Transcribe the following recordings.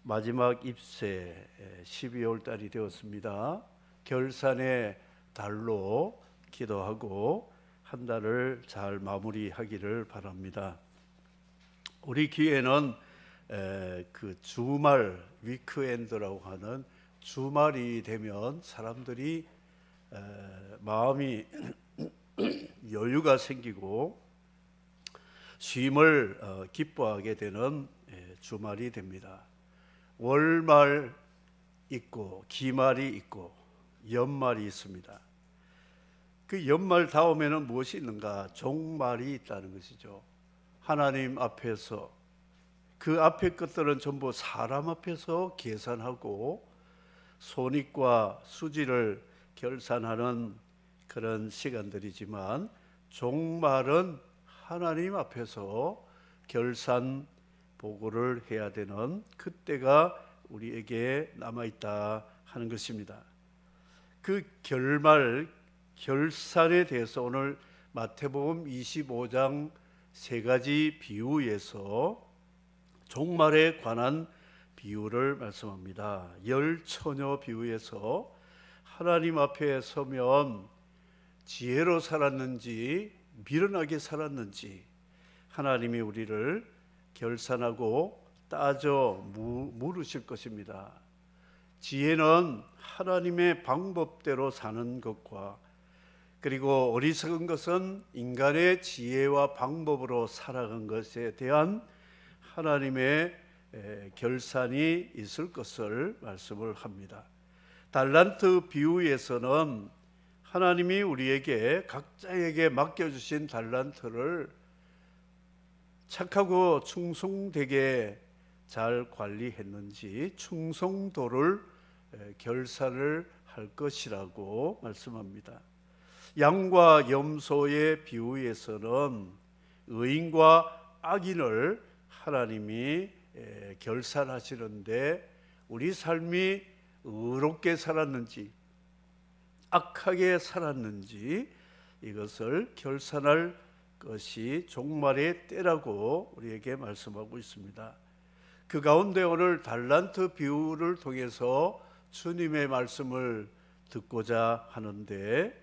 마지막 입세 12월 달이 되었습니다. 결산의 달로 기도하고 한 달을 잘 마무리하기를 바랍니다. 우리 교회는 그 주말 위크엔드라고 하는 주말이 되면 사람들이 마음이 여유가 생기고 쉼을 기뻐하게 되는 주말이 됩니다. 월말 있고 기말이 있고 연말이 있습니다. 그 연말 다음에는 무엇이 있는가? 종말이 있다는 것이죠. 하나님 앞에서 그 앞에 것들은 전부 사람 앞에서 계산하고 손익과 수지를 결산하는 그런 시간들이지만 종말은 하나님 앞에서 결산 보고를 해야 되는 그때가 우리에게 남아있다 하는 것입니다. 그 결산에 대해서 오늘 마태복음 25장 세 가지 비유에서 종말에 관한 비유를 말씀합니다. 열 처녀 비유에서 하나님 앞에 서면 지혜로 살았는지 미련하게 살았는지 하나님이 우리를 결산하고 따져 물으실 것입니다. 지혜는 하나님의 방법대로 사는 것과 그리고 어리석은 것은 인간의 지혜와 방법으로 살아간 것에 대한 하나님의 결산이 있을 것을 말씀을 합니다. 달란트 비유에서는 하나님이 우리에게 각자에게 맡겨주신 달란트를 착하고 충성되게 잘 관리했는지 충성도를 결산을 할 것이라고 말씀합니다. 양과 염소의 비유에서는 의인과 악인을 하나님이 결산하시는데 우리 삶이 의롭게 살았는지 악하게 살았는지 이것을 결산할 것이 종말의 때라고 우리에게 말씀하고 있습니다. 그 가운데 오늘 달란트 비유를 통해서 주님의 말씀을 듣고자 하는데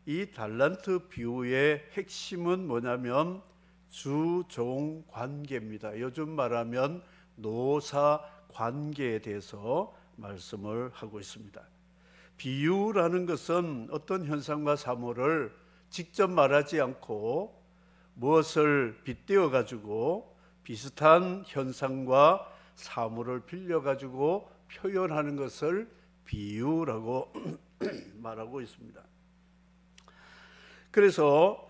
이 달란트 비유의 핵심은 뭐냐면 주종 관계입니다. 요즘 말하면 노사 관계에 대해서 말씀을 하고 있습니다. 비유라는 것은 어떤 현상과 사물을 직접 말하지 않고 무엇을 빗대어 가지고 비슷한 현상과 사물을 빌려 가지고 표현하는 것을 비유라고 말하고 있습니다. 그래서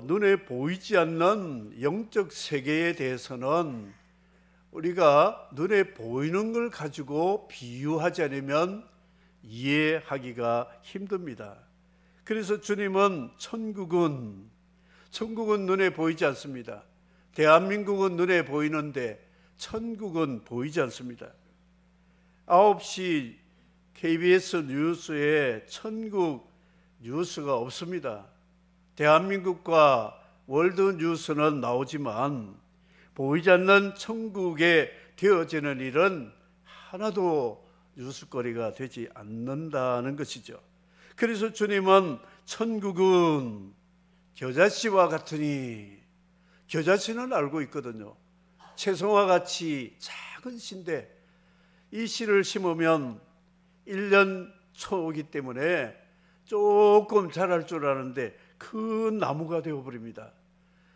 눈에 보이지 않는 영적 세계에 대해서는 우리가 눈에 보이는 걸 가지고 비유하지 않으면 이해하기가 힘듭니다. 그래서 주님은 천국은 눈에 보이지 않습니다. 대한민국은 눈에 보이는데 천국은 보이지 않습니다. 9시 KBS 뉴스에 천국 뉴스가 없습니다. 대한민국과 월드 뉴스는 나오지만 보이지 않는 천국에 되어지는 일은 하나도 뉴스거리가 되지 않는다는 것이죠. 그래서 주님은 천국은 겨자씨와 같으니, 겨자씨는 알고 있거든요. 채송화 같이 작은 씨인데 이 씨를 심으면 1년 초이기 때문에 조금 자랄 줄 아는데 큰 나무가 되어버립니다.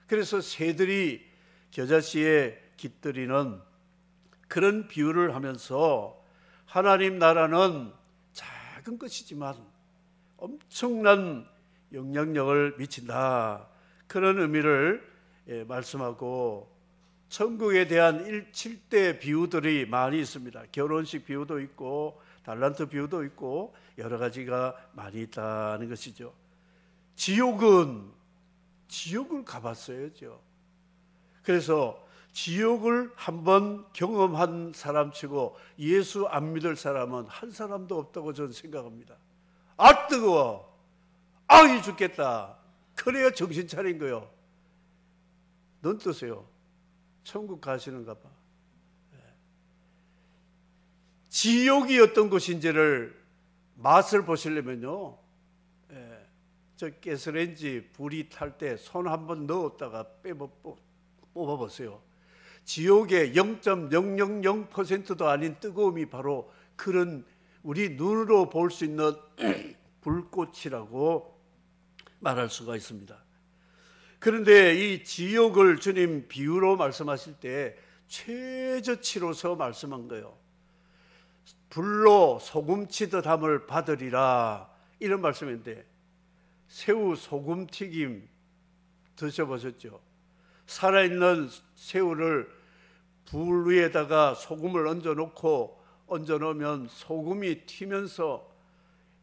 그래서 새들이 겨자씨에 깃들이는 그런 비유를 하면서 하나님 나라는 작은 것이지만 엄청난 영향력을 미친다, 그런 의미를 말씀하고 천국에 대한 7대 비유들이 많이 있습니다. 결혼식 비유도 있고 달란트 비유도 있고 여러 가지가 많이 있다는 것이죠. 지옥을 가봤어야죠. 그래서 지옥을 한번 경험한 사람치고 예수 안 믿을 사람은 한 사람도 없다고 저는 생각합니다. 아 뜨거워, 이 죽겠다, 그래야 정신 차린 거요. 눈 뜨세요. 천국 가시는가 봐. 지옥이 어떤 것인지를 맛을 보시려면요, 저 가스레인지 불이 탈 때 손 한번 넣었다가 뽑아보세요. 지옥의 0.000%도 아닌 뜨거움이 바로 그런 우리 눈으로 볼 수 있는 불꽃이라고 말할 수가 있습니다. 그런데 이 지옥을 주님 비유로 말씀하실 때 최저치로서 말씀한 거예요. 불로 소금치듯 함을 받으리라, 이런 말씀인데, 새우 소금튀김 드셔보셨죠? 살아있는 새우를 불 위에다가 소금을 얹어 놓으면 소금이 튀면서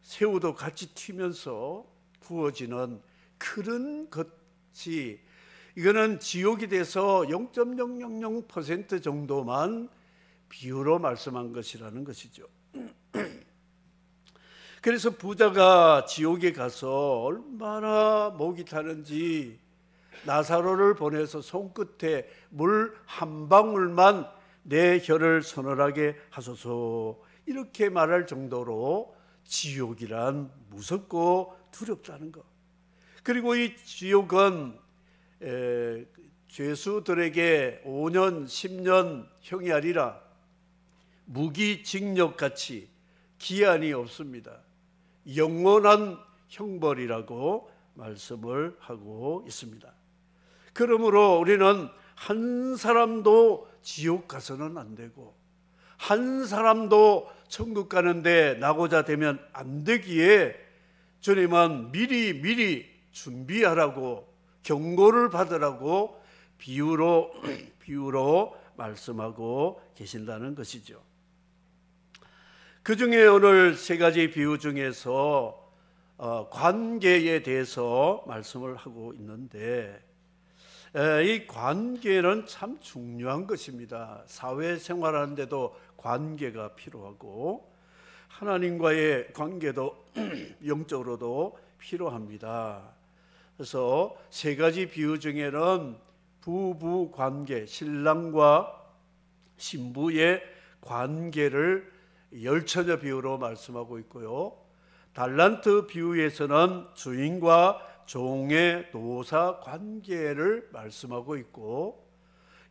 새우도 같이 튀면서 구워지는 그런 것이, 이거는 지옥이 돼서 0.000% 정도만 비유로 말씀한 것이라는 것이죠. 그래서 부자가 지옥에 가서 얼마나 목이 타는지 나사로를 보내서 손끝에 물 한 방울만 내 혀를 서늘하게 하소서, 이렇게 말할 정도로 지옥이란 무섭고 두렵다는 것. 그리고 이 지옥은 죄수들에게 5년 10년 형이 아니라 무기징역같이 기한이 없습니다. 영원한 형벌이라고 말씀을 하고 있습니다. 그러므로 우리는 한 사람도 지옥 가서는 안 되고, 한 사람도 천국 가는데 나고자 되면 안 되기에 주님은 미리 준비하라고, 경고를 받으라고 비유로 말씀하고 계신다는 것이죠. 그 중에 오늘 세 가지 비유 중에서 관계에 대해서 말씀을 하고 있는데, 이 관계는 참 중요한 것입니다. 사회생활하는데도 관계가 필요하고 하나님과의 관계도 영적으로도 필요합니다. 그래서 세 가지 비유 중에는 부부 관계, 신랑과 신부의 관계를 열처녀 비유로 말씀하고 있고요, 달란트 비유에서는 주인과 종의 노사 관계를 말씀하고 있고,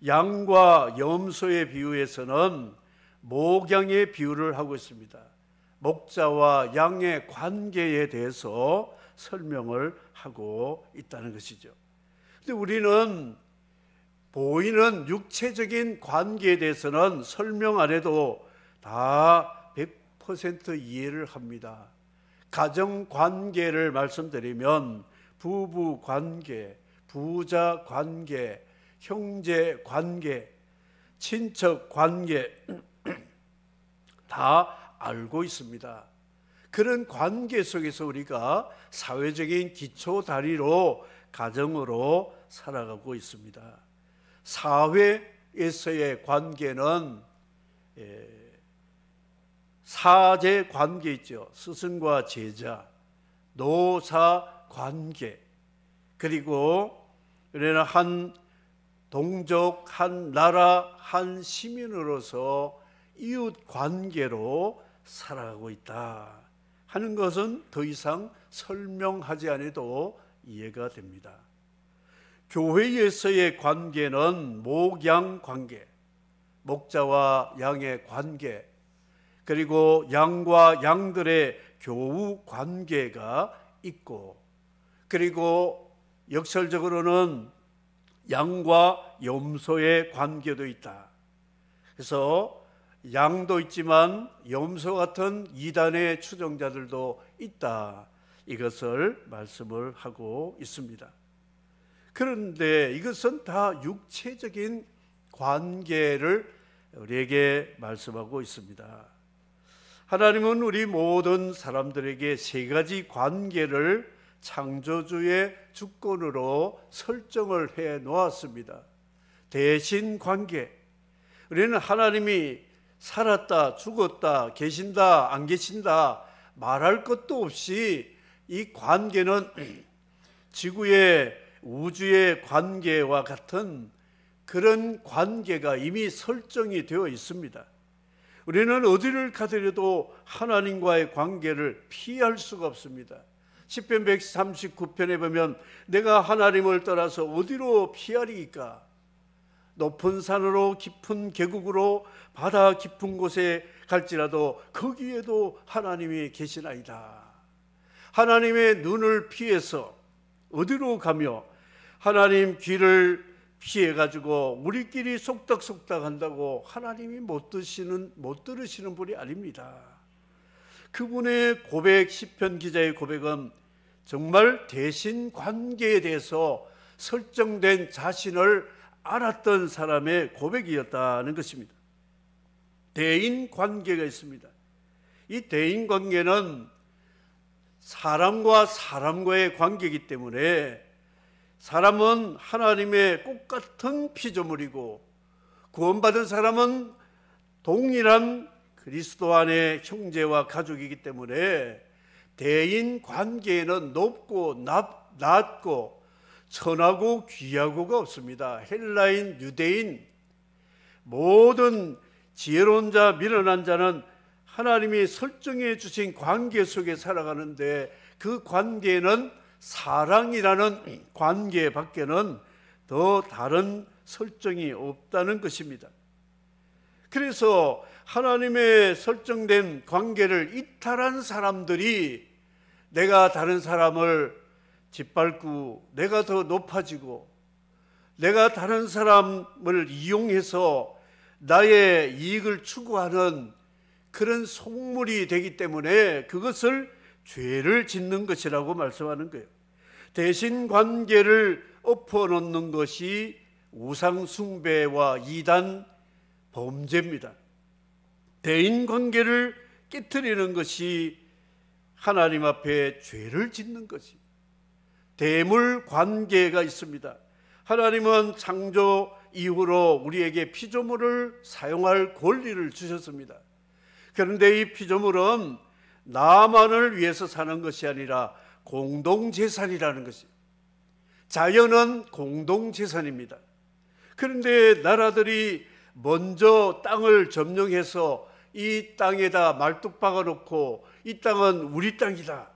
양과 염소의 비유에서는 목양의 비유를 하고 있습니다. 목자와 양의 관계에 대해서 설명을 하고 있다는 것이죠. 근데 우리는 보이는 육체적인 관계에 대해서는 설명 안 해도 다 100% 이해를 합니다. 가정 관계를 말씀드리면 부부 관계, 부자 관계, 형제 관계, 친척 관계 다 알고 있습니다. 그런 관계 속에서 우리가 사회적인 기초 다리로 가정으로 살아가고 있습니다. 사회에서의 관계는 사제 관계 있죠. 스승과 제자, 노사 관계, 그리고 우리는 한 동족, 한 나라, 한 시민으로서 이웃 관계로 살아가고 있다 하는 것은 더 이상 설명하지 않아도 이해가 됩니다. 교회에서의 관계는 목양 관계, 목자와 양의 관계, 그리고 양과 양들의 교우 관계가 있고, 그리고 역설적으로는 양과 염소의 관계도 있다. 그래서 양도 있지만 염소 같은 이단의 추종자들도 있다, 이것을 말씀을 하고 있습니다. 그런데 이것은 다 육체적인 관계를 우리에게 말씀하고 있습니다. 하나님은 우리 모든 사람들에게 세 가지 관계를 창조주의 주권으로 설정을 해 놓았습니다. 대신 관계, 우리는 하나님이 살았다, 죽었다, 계신다, 안 계신다 말할 것도 없이 이 관계는 지구의 우주의 관계와 같은 그런 관계가 이미 설정이 되어 있습니다. 우리는 어디를 가더라도 하나님과의 관계를 피할 수가 없습니다. 시편 139편에 보면 내가 하나님을 떠나서 어디로 피하리이까? 높은 산으로 깊은 계곡으로 바다 깊은 곳에 갈지라도 거기에도 하나님이 계시나이다. 하나님의 눈을 피해서 어디로 가며 하나님 귀를 피해가지고 우리끼리 속닥속닥 한다고 하나님이 못 들으시는 분이 아닙니다. 그분의 고백, 시편 기자의 고백은 정말 대신 관계에 대해서 설정된 자신을 알았던 사람의 고백이었다는 것입니다. 대인 관계가 있습니다. 이 대인 관계는 사람과 사람과의 관계이기 때문에 사람은 하나님의 꽃같은 피조물이고 구원받은 사람은 동일한 그리스도 안의 형제와 가족이기 때문에 대인 관계에는 높고 낮고 천하고 귀하고가 없습니다. 헬라인, 유대인 모든 지혜로운 자, 미련한 자는 하나님이 설정해 주신 관계 속에 살아가는데 그 관계에는 사랑이라는 관계 밖에는 더 다른 설정이 없다는 것입니다. 그래서 하나님의 설정된 관계를 이탈한 사람들이 내가 다른 사람을 짓밟고 내가 더 높아지고 내가 다른 사람을 이용해서 나의 이익을 추구하는 그런 속물이 되기 때문에 그것을 죄를 짓는 것이라고 말씀하는 거예요. 대신 관계를 엎어놓는 것이 우상 숭배와 이단 범죄입니다. 대인 관계를 깨트리는 것이 하나님 앞에 죄를 짓는 것이. 대물 관계가 있습니다. 하나님은 창조 이후로 우리에게 피조물을 사용할 권리를 주셨습니다. 그런데 이 피조물은 나만을 위해서 사는 것이 아니라 공동재산이라는 것이. 자연은 공동재산입니다. 그런데 나라들이 먼저 땅을 점령해서 이 땅에다 말뚝 박아놓고 이 땅은 우리 땅이다.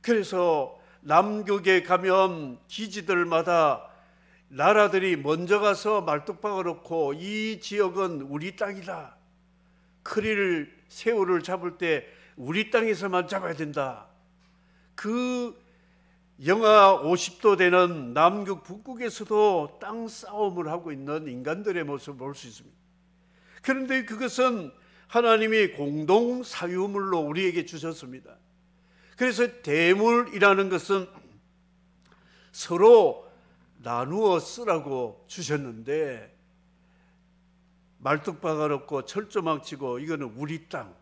그래서 남극에 가면 기지들마다 나라들이 먼저 가서 말뚝 박아놓고 이 지역은 우리 땅이다. 크릴, 새우를 잡을 때 우리 땅에서만 잡아야 된다. 그 영하 50도 되는 남극 북극에서도 땅 싸움을 하고 있는 인간들의 모습을 볼 수 있습니다. 그런데 그것은 하나님이 공동 사유물로 우리에게 주셨습니다. 그래서 대물이라는 것은 서로 나누어 쓰라고 주셨는데 말뚝 박아놓고 철조망 치고 이거는 우리 땅.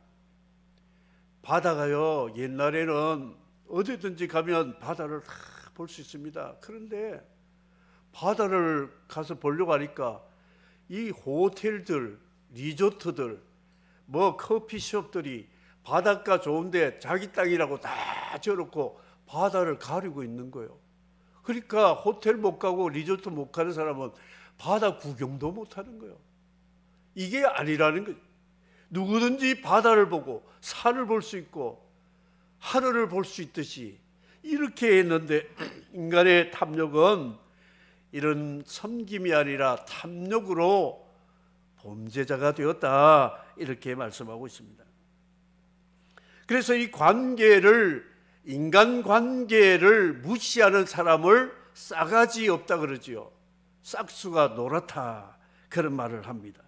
바다가요, 옛날에는 어디든지 가면 바다를 다 볼 수 있습니다. 그런데 바다를 가서 보려고 하니까 이 호텔들, 리조트들, 뭐 커피숍들이 바닷가 좋은데 자기 땅이라고 다 지어놓고 바다를 가리고 있는 거예요. 그러니까 호텔 못 가고 리조트 못 가는 사람은 바다 구경도 못 하는 거예요. 이게 아니라는 거예요. 누구든지 바다를 보고 산을 볼 수 있고 하늘을 볼 수 있듯이 이렇게 했는데 인간의 탐욕은 이런 섬김이 아니라 탐욕으로 범죄자가 되었다, 이렇게 말씀하고 있습니다. 그래서 이 관계를, 인간관계를 무시하는 사람을 싸가지 없다 그러지요. 싹수가 노랗다, 그런 말을 합니다.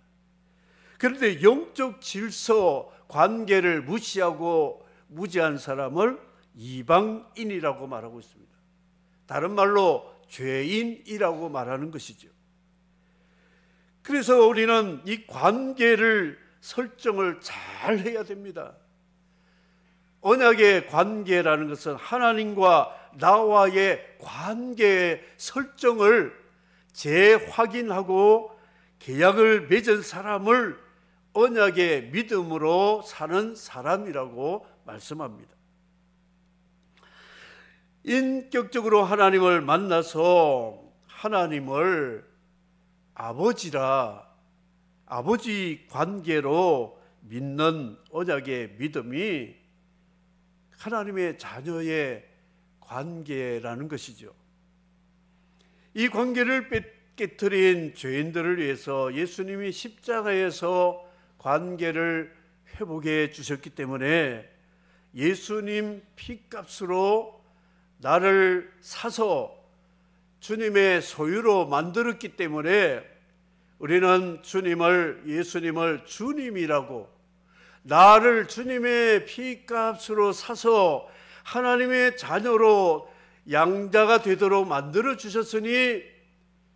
그런데 영적 질서, 관계를 무시하고 무지한 사람을 이방인이라고 말하고 있습니다. 다른 말로 죄인이라고 말하는 것이죠. 그래서 우리는 이 관계를 설정을 잘 해야 됩니다. 언약의 관계라는 것은 하나님과 나와의 관계의 설정을 재확인하고 계약을 맺은 사람을 언약의 믿음으로 사는 사람이라고 말씀합니다. 인격적으로 하나님을 만나서 하나님을 아버지라 아버지 관계로 믿는 언약의 믿음이 하나님의 자녀의 관계라는 것이죠. 이 관계를 깨뜨린 죄인들을 위해서 예수님이 십자가에서 관계를 회복해 주셨기 때문에 예수님 피값으로 나를 사서 주님의 소유로 만들었기 때문에 우리는 예수님을 주님이라고, 나를 주님의 피값으로 사서 하나님의 자녀로 양자가 되도록 만들어 주셨으니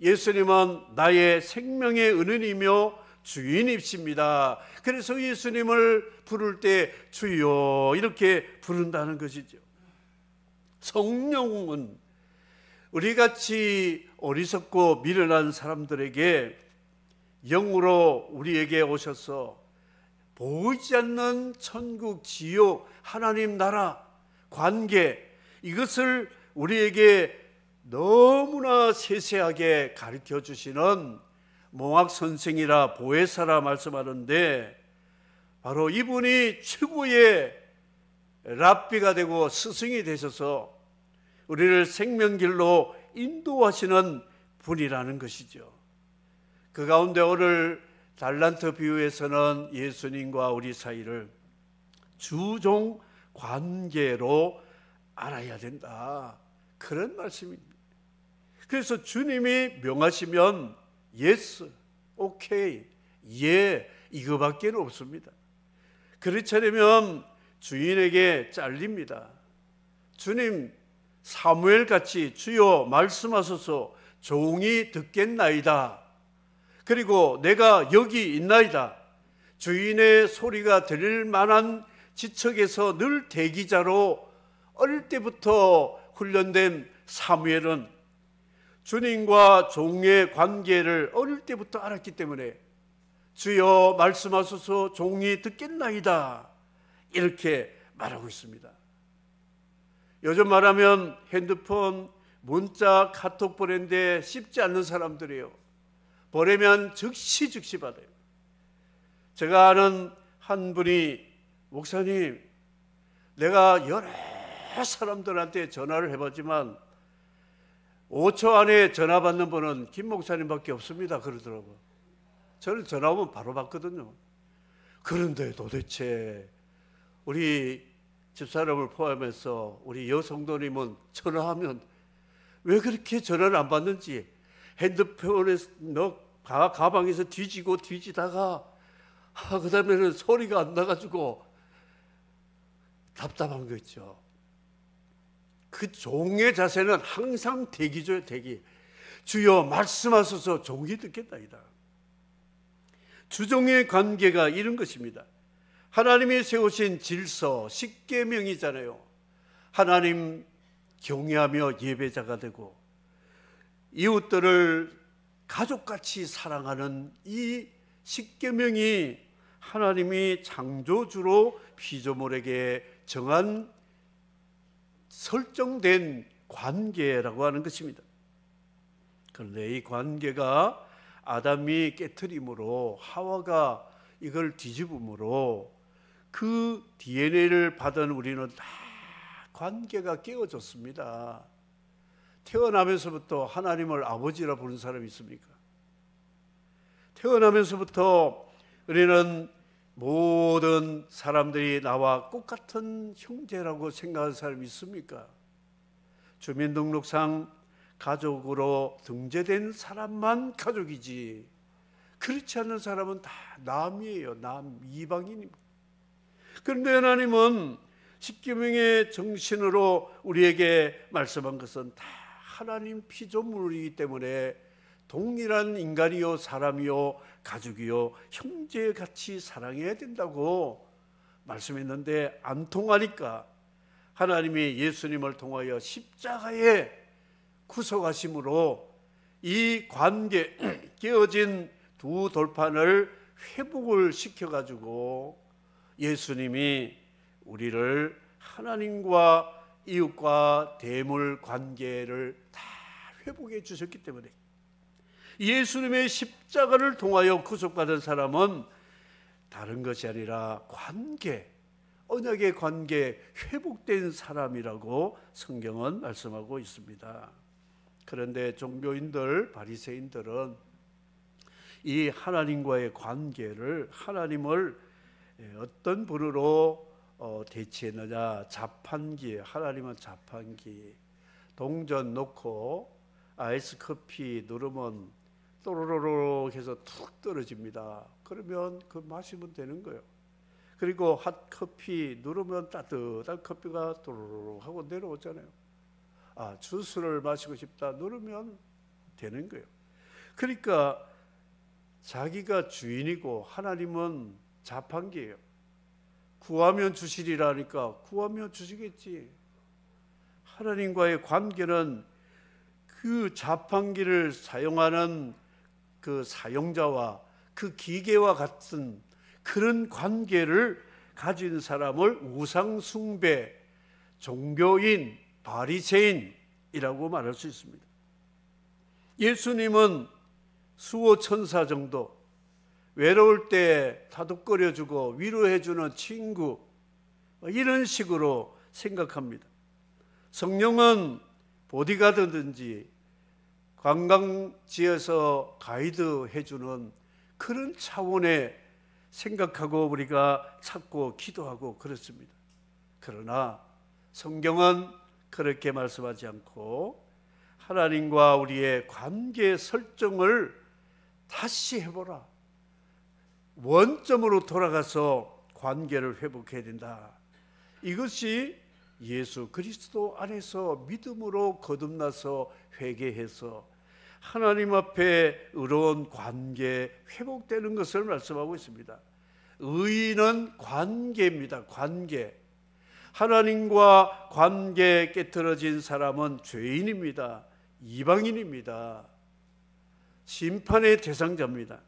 예수님은 나의 생명의 은은이며 주인이십니다. 그래서 예수님을 부를 때 주여 이렇게 부른다는 것이죠. 성령은 우리같이 어리석고 미련한 사람들에게 영으로 우리에게 오셔서 보이지 않는 천국, 지옥, 하나님 나라, 관계, 이것을 우리에게 너무나 세세하게 가르쳐 주시는 몽학 선생이라 보혜사라 말씀하는데, 바로 이분이 최고의 랍비가 되고 스승이 되셔서 우리를 생명길로 인도하시는 분이라는 것이죠. 그 가운데 오늘 달란트 비유에서는 예수님과 우리 사이를 주종 관계로 알아야 된다, 그런 말씀입니다. 그래서 주님이 명하시면 예스, 오케이, 예, 이거밖에 없습니다. 그렇지 않으면 주인에게 잘립니다. 주님, 사무엘같이 주여 말씀하소서, 종이 듣겠나이다. 그리고 내가 여기 있나이다. 주인의 소리가 들릴 만한 지척에서 늘 대기자로 어릴 때부터 훈련된 사무엘은 주님과 종의 관계를 어릴 때부터 알았기 때문에 주여 말씀하소서, 종이 듣겠나이다, 이렇게 말하고 있습니다. 요즘 말하면 핸드폰, 문자, 카톡 보내는데 쉽지 않는 사람들이에요. 보내면 즉시 받아요. 제가 아는 한 분이, 목사님, 내가 여러 사람들한테 전화를 해봤지만 5초 안에 전화 받는 분은 김 목사님밖에 없습니다, 그러더라고요. 저는 전화 오면 바로 받거든요. 그런데 도대체 우리 집사람을 포함해서 우리 여성도님은 전화하면 왜 그렇게 전화를 안 받는지, 핸드폰에 가방에서 뒤지다가 그 다음에는 소리가 안 나가지고 답답한 거 있죠. 그 종의 자세는 항상 대기죠, 대기. 주여 말씀하소서, 종이 듣겠나이다. 주종의 관계가 이런 것입니다. 하나님이 세우신 질서, 십계명이잖아요. 하나님 경외하며 예배자가 되고 이웃들을 가족같이 사랑하는 이 십계명이 하나님이 창조주로 피조물에게 정한 설정된 관계라고 하는 것입니다. 그런데 이 관계가 아담이 깨트림으로, 하와가 이걸 뒤집음으로 그 DNA를 받은 우리는 다 관계가 깨어졌습니다. 태어나면서부터 하나님을 아버지라 부르는 사람이 있습니까? 태어나면서부터 우리는 모든 사람들이 나와 똑같은 형제라고 생각하는 사람이 있습니까? 주민등록상 가족으로 등재된 사람만 가족이지, 그렇지 않는 사람은 다 남이에요. 남, 이방인입니다. 그런데 하나님은 십계명의 정신으로 우리에게 말씀한 것은 다 하나님 피조물이기 때문에 동일한 인간이요, 사람이요, 가족이요, 형제같이 사랑해야 된다고 말씀했는데 안 통하니까 하나님이 예수님을 통하여 십자가에 구속하심으로 이 관계, 깨어진 두 돌판을 회복을 시켜가지고 예수님이 우리를 하나님과 이웃과 대물 관계를 다 회복해 주셨기 때문에 예수님의 십자가를 통하여 구속받은 사람은 다른 것이 아니라 관계, 언약의 관계, 회복된 사람이라고 성경은 말씀하고 있습니다. 그런데 종교인들, 바리새인들은 이 하나님과의 관계를, 하나님을 어떤 분으로 대치했느냐? 자판기, 하나님은 자판기. 동전 넣고 아이스 커피 누르면 또로로로 해서 툭 떨어집니다. 그러면 그 마시면 되는 거예요. 그리고 핫 커피 누르면 따뜻한 커피가 또로로 하고 내려오잖아요. 주스를 마시고 싶다 누르면 되는 거예요. 그러니까 자기가 주인이고 하나님은 자판기예요. 구하면 주시리라니까 구하면 주시겠지. 하나님과의 관계는 그 자판기를 사용하는 그 사용자와 그 기계와 같은 그런 관계를 가진 사람을 우상숭배, 종교인, 바리새인이라고 말할 수 있습니다. 예수님은 수호 천사 정도, 외로울 때 다독거려주고 위로해주는 친구, 이런 식으로 생각합니다. 성령은 보디가드든지 관광지에서 가이드 해주는 그런 차원의 생각하고 우리가 찾고 기도하고 그렇습니다. 그러나 성경은 그렇게 말씀하지 않고 하나님과 우리의 관계 설정을 다시 해보라. 원점으로 돌아가서 관계를 회복해야 된다. 이것이 예수 그리스도 안에서 믿음으로 거듭나서 회개해서 하나님 앞에 의로운 관계 회복되는 것을 말씀하고 있습니다. 의인은 관계입니다. 관계. 하나님과 관계 깨트려진 사람은 죄인입니다. 이방인입니다. 심판의 대상자입니다.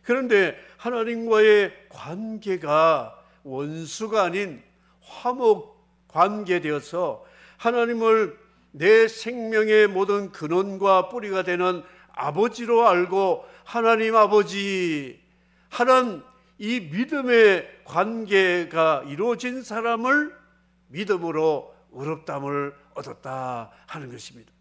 그런데 하나님과의 관계가 원수가 아닌 화목 관계되어서 하나님을 내 생명의 모든 근원과 뿌리가 되는 아버지로 알고 하나님 아버지 하는 이 믿음의 관계가 이루어진 사람을 믿음으로 의롭다함을 얻었다 하는 것입니다.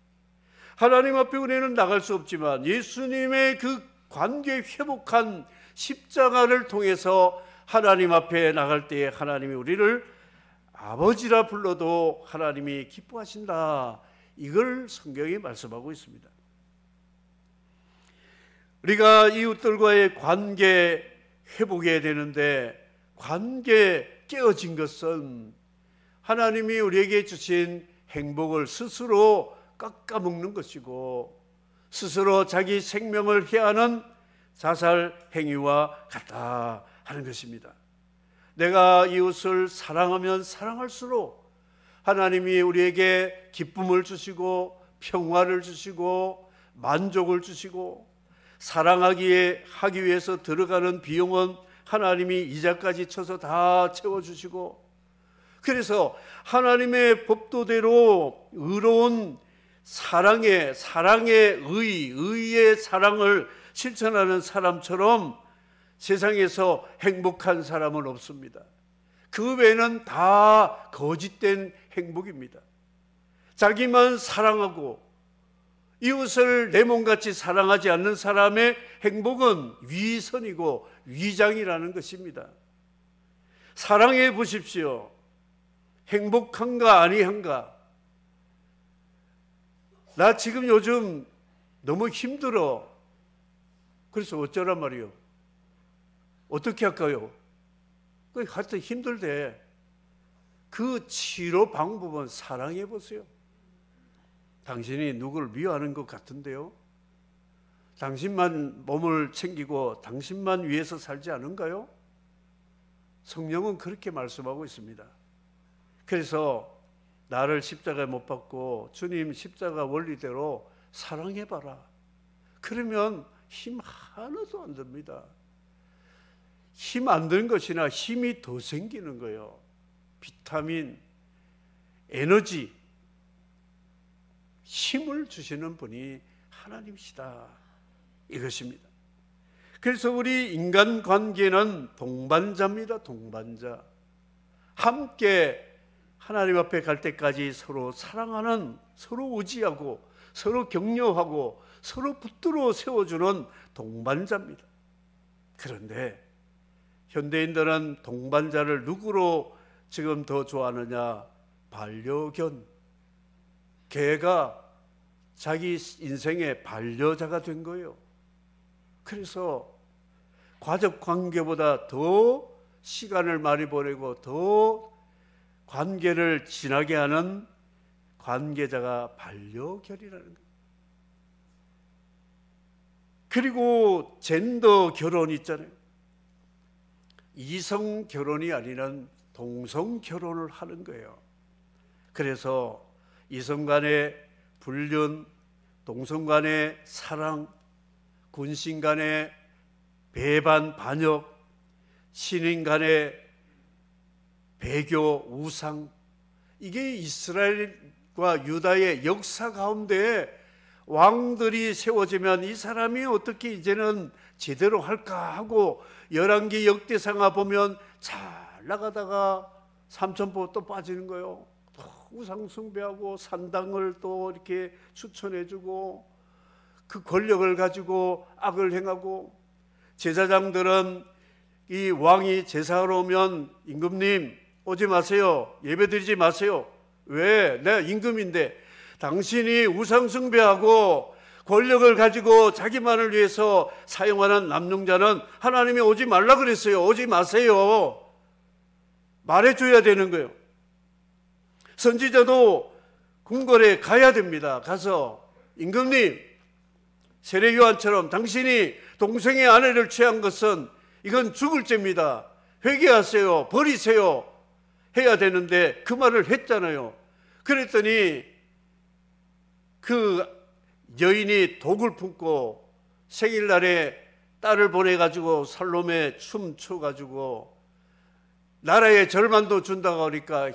하나님 앞에 우리는 나갈 수 없지만 예수님의 그 관계 회복한 십자가를 통해서 하나님 앞에 나갈 때에 하나님이 우리를 아버지라 불러도 하나님이 기뻐하신다. 이걸 성경이 말씀하고 있습니다. 우리가 이웃들과의 관계 회복해야 되는데 관계 깨어진 것은 하나님이 우리에게 주신 행복을 스스로 깎아먹는 것이고 스스로 자기 생명을 해하는 자살 행위와 같다 하는 것입니다. 내가 이웃을 사랑하면 사랑할수록 하나님이 우리에게 기쁨을 주시고 평화를 주시고 만족을 주시고 사랑하기 위해서 들어가는 비용은 하나님이 이자까지 쳐서 다 채워주시고 그래서 하나님의 법도대로 의로운 사랑의 의의 사랑을 실천하는 사람처럼 세상에서 행복한 사람은 없습니다. 그 외에는 다 거짓된 행복입니다. 자기만 사랑하고 이웃을 내 몸같이 사랑하지 않는 사람의 행복은 위선이고 위장이라는 것입니다. 사랑해 보십시오. 행복한가 아니한가? 나 지금 요즘 너무 힘들어. 그래서 어쩌란 말이요? 어떻게 할까요? 하여튼 힘들대. 그 치료 방법은 사랑해 보세요. 당신이 누구를 미워하는 것 같은데요? 당신만 몸을 챙기고 당신만 위해서 살지 않은가요? 성령은 그렇게 말씀하고 있습니다. 그래서 나를 십자가에 못 박고 주님 십자가 원리대로 사랑해봐라. 그러면 힘 하나도 안 듭니다. 힘 안 드는 것이나 힘이 더 생기는 거예요. 비타민, 에너지, 힘을 주시는 분이 하나님이시다, 이것입니다. 그래서 우리 인간관계는 동반자입니다. 동반자. 함께 하나님 앞에 갈 때까지 서로 사랑하는, 서로 의지하고 서로 격려하고 서로 붙들어 세워주는 동반자입니다. 그런데 현대인들은 동반자를 누구로 지금 더 좋아하느냐? 반려견. 개가 자기 인생의 반려자가 된 거예요. 그래서 가족 관계보다 더 시간을 많이 보내고 더 관계를 진하게 하는 관계자가 반려견이라는 거예요. 그리고 젠더 결혼 있잖아요. 이성 결혼이 아니라 동성 결혼을 하는 거예요. 그래서 이성 간의 불륜, 동성 간의 사랑, 군신 간의 배반, 반역, 신인 간의 배교, 우상, 이게 이스라엘과 유다의 역사 가운데 왕들이 세워지면 이 사람이 어떻게 이제는 제대로 할까 하고 열왕기 역대상하 보면 잘 나가다가 삼천포 또 빠지는 거예요. 또 우상 숭배하고 산당을 또 이렇게 추천해주고 그 권력을 가지고 악을 행하고, 제사장들은 이 왕이 제사하러 오면 임금님 오지 마세요, 예배드리지 마세요. 왜? 내가 임금인데. 당신이 우상 숭배하고 권력을 가지고 자기만을 위해서 사용하는 남용자는 하나님이 오지 말라 그랬어요. 오지 마세요. 말해줘야 되는 거예요. 선지자도 궁궐에 가야 됩니다. 가서 임금님, 세례 요한처럼 당신이 동생의 아내를 취한 것은 이건 죽을 죄입니다. 회개하세요. 버리세요. 해야 되는데 그 말을 했잖아요. 그랬더니 그 여인이 독을 품고 생일날에 딸을 보내가지고 살롬에 춤춰가지고 나라의 절반도 준다고 하니까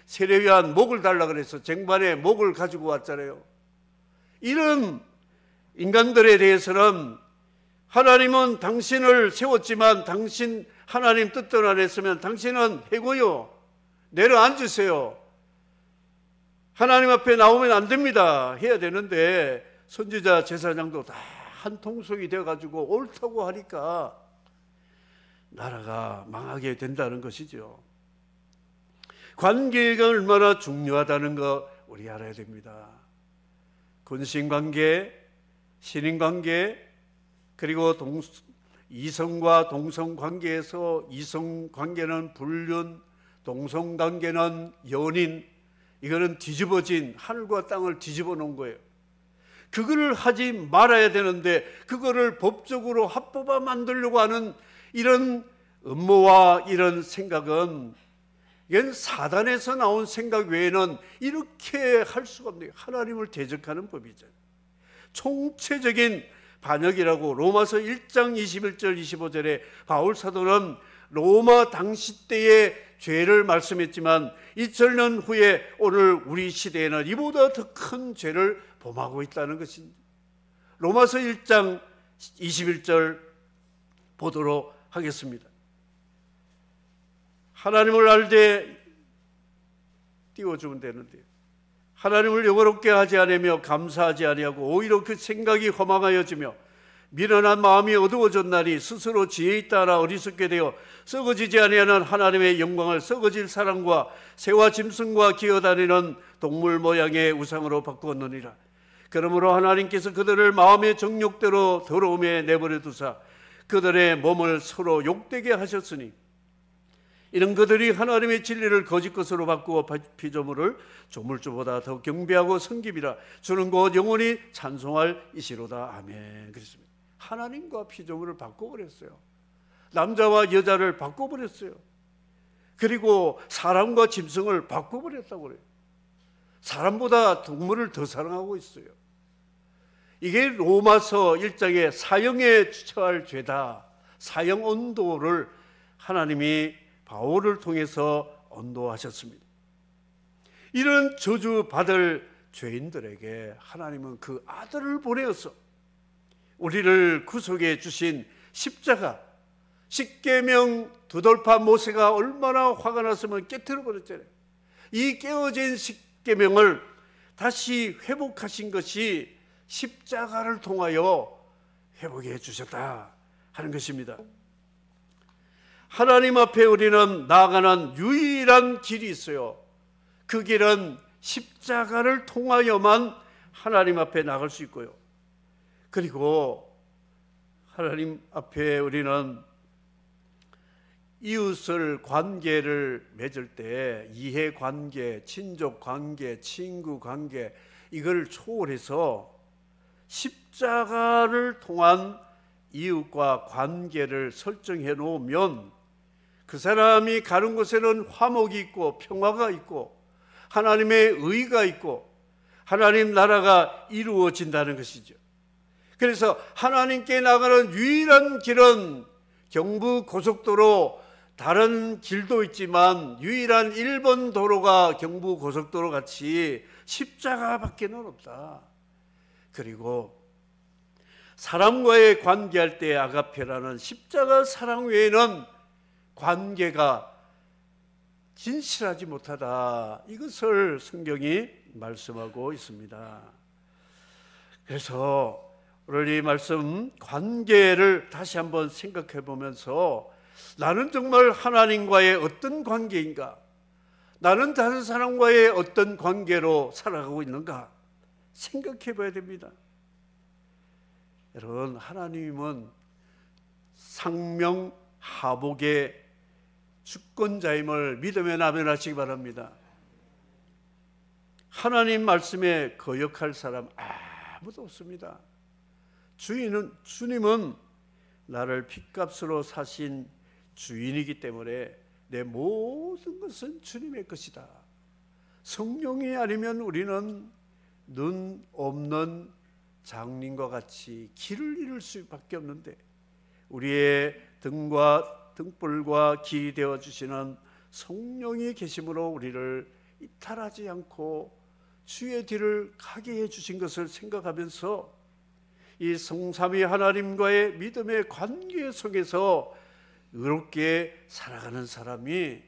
세례 요한 목을 달라 그래서 쟁반에 목을 가지고 왔잖아요. 이런 인간들에 대해서는 하나님은 당신을 세웠지만 당신 하나님 뜻대로 안 했으면 당신은 해고요, 내려앉으세요, 하나님 앞에 나오면 안 됩니다 해야 되는데, 선지자 제사장도 다 한 통속이 되어가지고 옳다고 하니까 나라가 망하게 된다는 것이죠. 관계가 얼마나 중요하다는 거 우리 알아야 됩니다. 군신관계, 신인관계, 그리고 이성과 동성관계에서 이성관계는 불륜, 동성관계는 연인, 이거는 뒤집어진, 하늘과 땅을 뒤집어 놓은 거예요. 그거를 하지 말아야 되는데 그거를 법적으로 합법화 만들려고 하는 이런 음모와 이런 생각은, 이건 사단에서 나온 생각 외에는 이렇게 할 수가 없네요. 하나님을 대적하는 법이잖아요. 총체적인 반역이라고 로마서 1장 21절 25절에 바울 사도는 로마 당시 때의 죄를 말씀했지만 2000년 후에 오늘 우리 시대에는 이보다 더 큰 죄를 범하고 있다는 것입니다. 로마서 1장 21절 보도록 하겠습니다. 하나님을 알되 띄워주면 되는데요. 하나님을 영원롭게 하지 않으며 감사하지 아니하고 오히려 그 생각이 허망하여지며 미련한 마음이 어두워졌나니 스스로 지혜 있다 어리석게 되어 썩어지지 아니하는 하나님의 영광을 썩어질 사람과 새와 짐승과 기어다니는 동물 모양의 우상으로 바꾸었느니라. 그러므로 하나님께서 그들을 마음의 정욕대로 더러움에 내버려 두사 그들의 몸을 서로 욕되게 하셨으니 이는 그들이 하나님의 진리를 거짓 것으로 바꾸어 피조물을 조물주보다 더 경배하고 섬기리라. 주는 곧 영원히 찬송할 이시로다. 아멘. 그렇습니다. 하나님과 피조물을 바꿔버렸어요. 남자와 여자를 바꿔버렸어요. 그리고 사람과 짐승을 바꿔버렸다고 그래요. 사람보다 동물을 더 사랑하고 있어요. 이게 로마서 1장의 사형에 처할 죄다. 사형 언도를 하나님이 바울을 통해서 언도하셨습니다. 이런 저주받을 죄인들에게 하나님은 그 아들을 보내어서 우리를 구속해 주신 십자가, 십계명 두 돌파 모세가 얼마나 화가 났으면 깨트려 버렸잖아요. 이 깨어진 십계명을 다시 회복하신 것이 십자가를 통하여 회복해 주셨다 하는 것입니다. 하나님 앞에 우리는 나아가는 유일한 길이 있어요. 그 길은 십자가를 통하여만 하나님 앞에 나갈 수 있고요. 그리고 하나님 앞에 우리는 이웃을 관계를 맺을 때 이해관계, 친족관계, 친구관계 이걸 초월해서 십자가를 통한 이웃과 관계를 설정해 놓으면 그 사람이 가는 곳에는 화목이 있고 평화가 있고 하나님의 의가 있고 하나님 나라가 이루어진다는 것이죠. 그래서 하나님께 나가는 유일한 길은 경부 고속도로, 다른 길도 있지만 유일한 1번 도로가 경부 고속도로 같이 십자가밖에는 없다. 그리고 사람과의 관계할 때 아가페라는 십자가 사랑 외에는 관계가 진실하지 못하다. 이것을 성경이 말씀하고 있습니다. 그래서 오늘 이 말씀 관계를 다시 한번 생각해 보면서 나는 정말 하나님과의 어떤 관계인가? 나는 다른 사람과의 어떤 관계로 살아가고 있는가? 생각해 봐야 됩니다. 여러분, 하나님은 상명하복의 주권자임을 믿으며 나면하시기 바랍니다. 하나님 말씀에 거역할 사람 아무도 없습니다. 주님은 나를 핏값으로 사신 주인이기 때문에 내 모든 것은 주님의 것이다. 성령이 아니면 우리는 눈 없는 장님과 같이 길을 잃을 수밖에 없는데 우리의 등과 등불과 길이 되어 주시는 성령이 계심으로 우리를 이탈하지 않고 주의 뒤를 가게 해 주신 것을 생각하면서 이 성삼위 하나님과의 믿음의 관계 속에서 의롭게 살아가는 사람이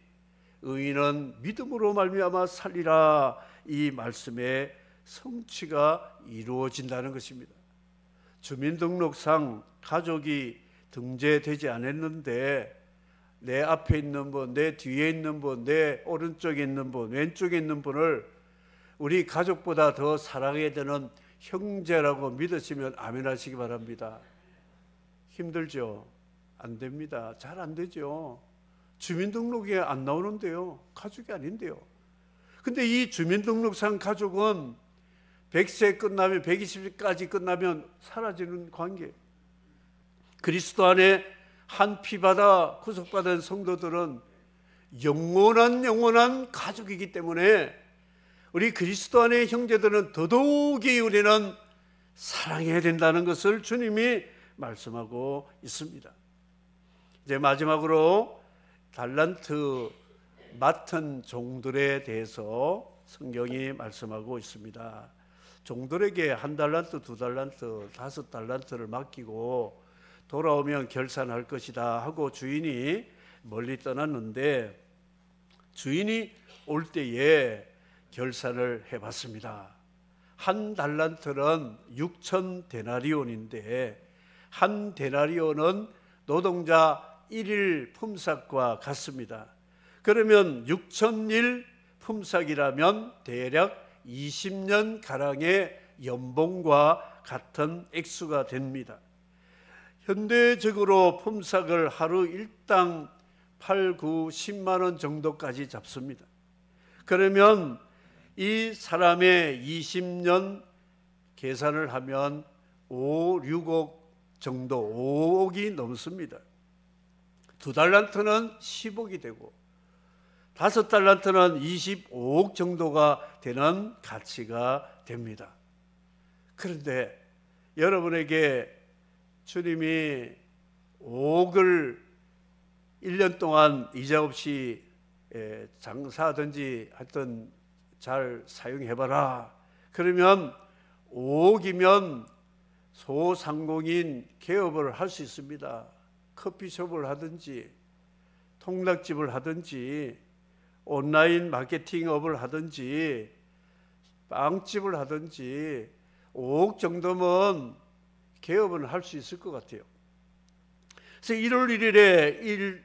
의인은 믿음으로 말미암아 살리라, 이 말씀의 성취가 이루어진다는 것입니다. 주민등록상 가족이 등재되지 않았는데 내 앞에 있는 분, 내 뒤에 있는 분, 내 오른쪽에 있는 분, 왼쪽에 있는 분을 우리 가족보다 더 사랑해야 되는 형제라고 믿으시면 아멘 하시기 바랍니다. 힘들죠? 안 됩니다. 잘 안 되죠. 주민등록에 안 나오는데요. 가족이 아닌데요. 근데 이 주민등록상 가족은 100세 끝나면 120세까지 끝나면 사라지는 관계. 그리스도 안에 한 피받아 구속받은 성도들은 영원한 가족이기 때문에 우리 그리스도 안의 형제들은 더더욱이 우리는 사랑해야 된다는 것을 주님이 말씀하고 있습니다. 이제 마지막으로 달란트 맡은 종들에 대해서 성경이 말씀하고 있습니다. 종들에게 1달란트, 2달란트, 5달란트를 맡기고 돌아오면 결산할 것이다 하고 주인이 멀리 떠났는데 주인이 올 때에 결산을 해봤습니다. 1달란트는 6,000데나리온인데 1데나리온은 노동자 1일 품삯과 같습니다. 그러면 6,000일 품삯이라면 대략 20년가량의 연봉과 같은 액수가 됩니다. 현대적으로 품삯을 하루 일당 8, 9, 10만 원 정도까지 잡습니다. 그러면 이 사람의 20년 계산을 하면 5, 6억 정도, 5억이 넘습니다. 2달란트는 10억이 되고 5달란트는 25억 정도가 되는 가치가 됩니다. 그런데 여러분에게 주님이 5억을 1년 동안 이자 없이 장사하든지 하여튼 잘 사용해봐라, 그러면 5억이면 소상공인 개업을 할 수 있습니다. 커피숍을 하든지 통락집을 하든지 온라인 마케팅업을 하든지 빵집을 하든지 5억 정도면 개업은 할 수 있을 것 같아요. 그래서 1월 1일에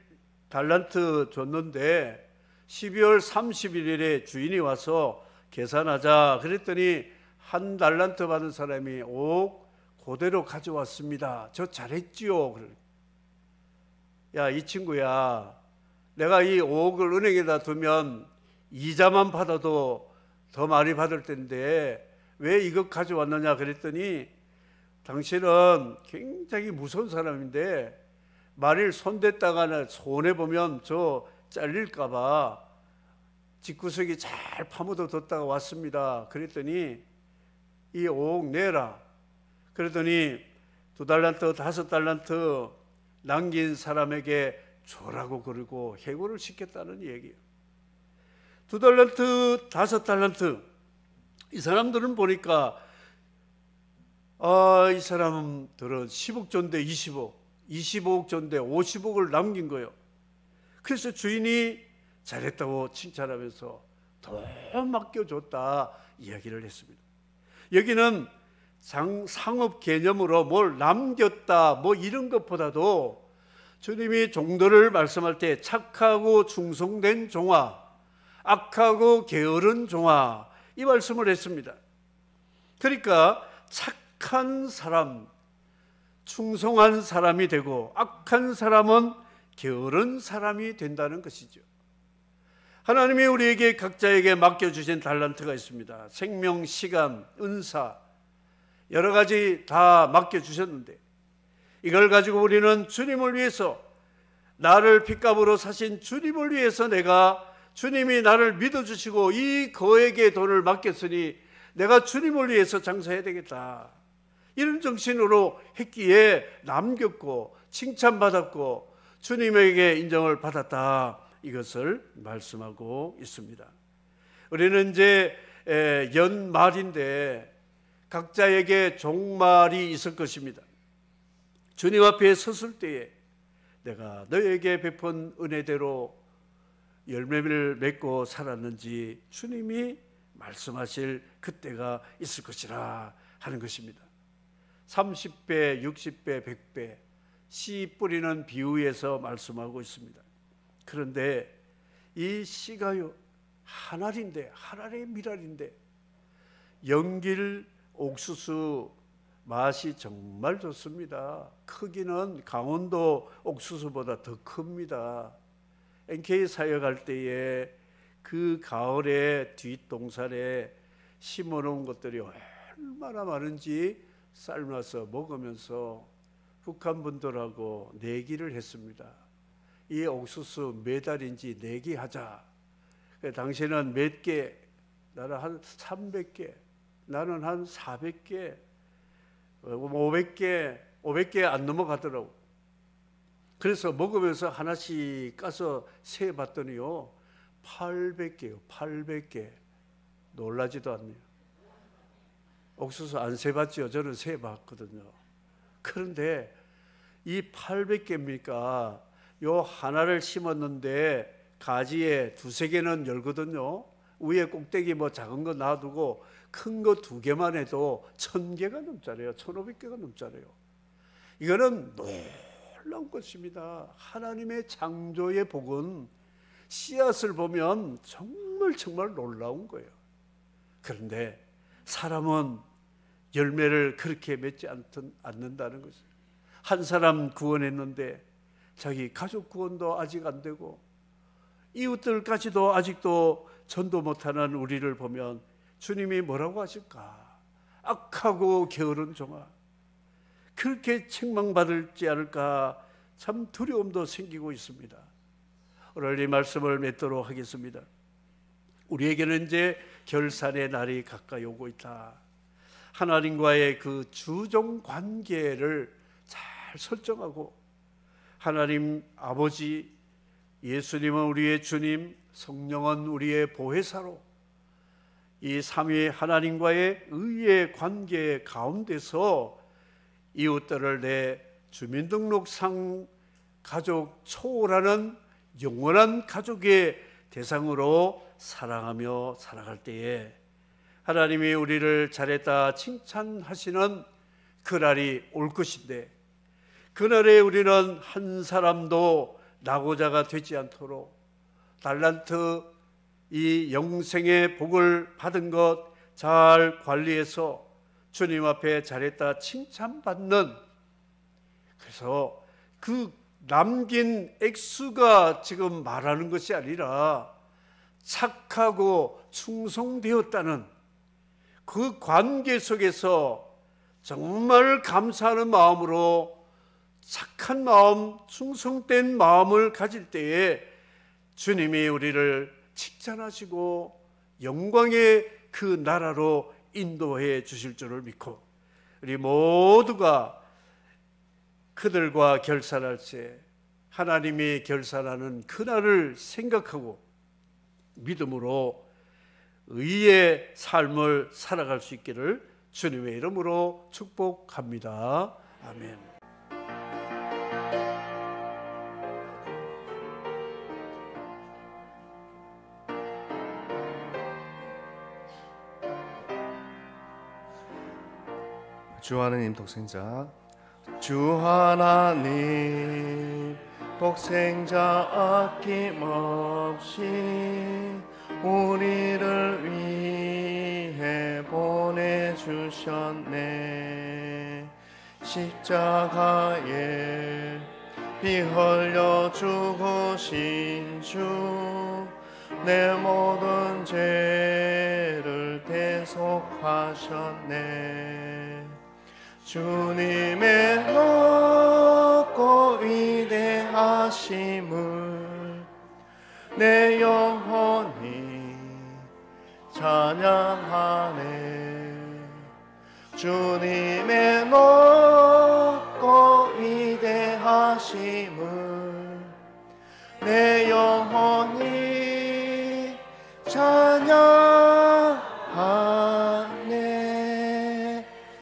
1달란트 줬는데 12월 31일에 주인이 와서 계산하자 그랬더니 1달란트 받은 사람이 5억 그대로 가져왔습니다. 저 잘했지요. 야, 이 친구야, 내가 이 5억을 은행에다 두면 이자만 받아도 더 많이 받을 텐데 왜 이거 가져왔느냐 그랬더니 당신은 굉장히 무서운 사람인데 만일 손댔다가 손해보면 저 잘릴까 봐 집구석에 잘 파묻어 뒀다가 왔습니다. 그랬더니 이 5억 내라. 그랬더니 2달란트, 5달란트 남긴 사람에게 줘라고 그러고 해고를 시켰다는 얘기예요. 2달란트, 5달란트. 이 사람들은 보니까 이 사람들은 10억 전대 20억, 25억 전대 50억을 남긴 거예요. 그래서 주인이 잘했다고 칭찬하면서 더 맡겨줬다 이야기를 했습니다. 여기는 상업 개념으로 뭘 남겼다 뭐 이런 것보다도 주님이 종들을 말씀할 때 착하고 충성된 종아, 악하고 게으른 종아 이 말씀을 했습니다. 그러니까 착한 사람, 충성한 사람이 되고 악한 사람은 게으른 사람이 된다는 것이죠. 하나님이 우리에게 각자에게 맡겨주신 달란트가 있습니다. 생명, 시간, 은사 여러 가지 다 맡겨주셨는데 이걸 가지고 우리는 주님을 위해서 나를 핏값으로 사신 주님을 위해서 내가 주님이 나를 믿어주시고 이 거액의 돈을 맡겼으니 내가 주님을 위해서 장사해야 되겠다. 이런 정신으로 했기에 남겼고 칭찬받았고 주님에게 인정을 받았다. 이것을 말씀하고 있습니다. 우리는 이제 연말인데 각자에게 종말이 있을 것입니다. 주님 앞에 섰을 때에 내가 너에게 베푼 은혜대로 열매를 맺고 살았는지 주님이 말씀하실 그때가 있을 것이라 하는 것입니다. 30배, 60배, 100배 씨 뿌리는 비유에서 말씀하고 있습니다. 그런데 이 씨가요 한 알인데 한 알의 밀알인데 연길 옥수수 맛이 정말 좋습니다. 크기는 강원도 옥수수보다 더 큽니다. NK 사역할 때에 그 가을에 뒷동산에 심어놓은 것들이 얼마나 많은지 삶아서 먹으면서 북한 분들하고 내기를 했습니다. 이 옥수수 몇 알인지 내기하자. 당신은 몇 개, 나는 한 300개, 나는 한 400개, 500개 안 넘어가더라고. 그래서 먹으면서 하나씩 까서 세봤더니요 800개요. 800개. 놀라지도 않네요. 옥수수 안 세봤지요. 저는 세봤거든요. 그런데 이 800개입니까? 요 하나를 심었는데 가지에 2-3개는 열거든요. 위에 꼭대기 뭐 작은 거 놔두고 큰 거 2개만 해도 1000개가 넘잖아요. 1500개가 넘잖아요. 이거는 놀라운 것입니다. 하나님의 창조의 복은 씨앗을 보면 정말 놀라운 거예요. 그런데 사람은 열매를 그렇게 맺지 않는다는 것이죠. 한 사람 구원했는데 자기 가족 구원도 아직 안 되고 이웃들까지도 아직도 전도 못하는 우리를 보면 주님이 뭐라고 하실까? 악하고 게으른 종아, 그렇게 책망받을지 않을까 참 두려움도 생기고 있습니다. 오늘 이 말씀을 맺도록 하겠습니다. 우리에게는 이제 결산의 날이 가까이 오고 있다. 하나님과의 그 주종 관계를 잘 설정하고 하나님 아버지, 예수님은 우리의 주님, 성령은 우리의 보혜사로 이 삼위 하나님과의 의의 관계 가운데서 이웃들을 내 주민등록상 가족 초월하는 영원한 가족의 대상으로 사랑하며 살아갈 때에 하나님이 우리를 잘했다 칭찬하시는 그날이 올 것인데, 그날에 우리는 한 사람도 낙오자가 되지 않도록 달란트 이 영생의 복을 받은 것 잘 관리해서 주님 앞에 잘했다 칭찬받는, 그래서 그 남긴 액수가 지금 말하는 것이 아니라 착하고 충성되었다는 그 관계 속에서 정말 감사하는 마음으로 착한 마음, 충성된 마음을 가질 때에 주님이 우리를 칭찬하시고 영광의 그 나라로 인도해 주실 줄을 믿고, 우리 모두가 그들과 결산할 때 하나님이 결산하는 그날을 생각하고 믿음으로 의의 삶을 살아갈 수 있기를 주님의 이름으로 축복합니다. 아멘. 주 하나님 독생자, 주 하나님 독생자 아낌없이 우리를 위해 보내주셨네. 십자가에 피 흘려 죽으신 주, 내 모든 죄를 대속하셨네. 주님의 높고 위대하심을 내 영혼이 찬양하네. 주님의 높고